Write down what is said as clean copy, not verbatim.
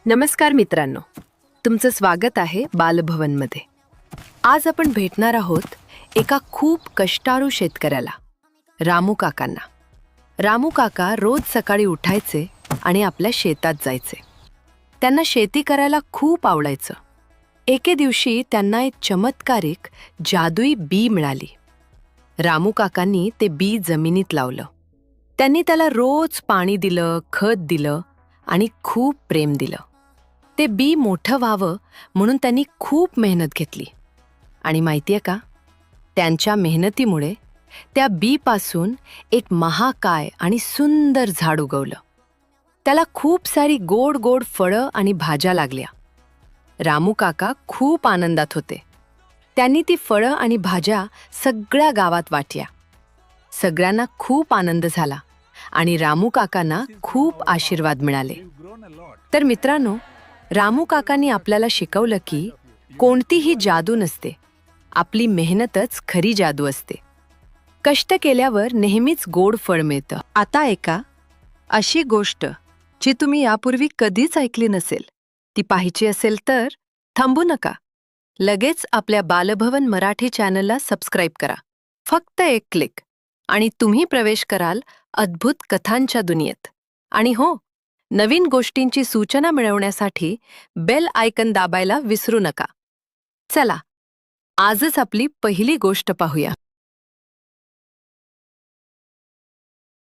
नमस्कार मित्रांनो, तुमचं स्वागत आहे बालभवनमध्ये. आज आपण भेटणार आहोत एका खूप कष्टाळू शेतकऱ्याला, रामू काकांना. रामू काका रोज सकाळी उठायचे आणि आपल्या शेतात जायचे. त्यांना शेती करायला खूप आवडायचं. एके दिवशी त्यांना एक चमत्कारिक जादुई बी मिळाली. रामू काकांनी ते बी जमिनीत लावलं. त्यांनी त्याला रोज पाणी दिलं, खत दिलं आणि खूप प्रेम दिलं. ते बी मोठं व्हावं म्हणून त्यांनी खूप मेहनत घेतली. आणि माहितीये का, त्यांच्या मेहनतीमुळे त्या बीपासून एक महाकाय आणि सुंदर झाड उगवलं. त्याला खूप सारी गोड गोड फळं आणि भाज्या लागल्या. रामू काका खूप आनंदात होते. त्यांनी ती फळं आणि भाज्या सगळ्या गावात वाटल्या. सगळ्यांना खूप आनंद झाला आणि रामू काकांना खूप आशीर्वाद मिळाले. तर मित्रांनो, रामू काकांनी आपल्याला शिकवलं की कोणतीही जादू नसते, आपली मेहनतच खरी जादू असते. कष्ट केल्यावर नेहमीच गोड फळ मिळतं. आता ऐका अशी गोष्ट जी तुम्ही यापूर्वी कधीच ऐकली नसेल. ती पाहायची असेल तर थांबू नका. लगेच आपल्या बालभवन मराठी चॅनलला सबस्क्राईब करा. फक्त एक क्लिक आणि तुम्ही प्रवेश कराल अद्भुत कथांच्या दुनियेत. आणि हो, नवीन गोष्टींची सूचना मिळवण्यासाठी बेल आयकन दाबायला विसरू नका. चला, आजच आपली पहिली गोष्ट पाहूया.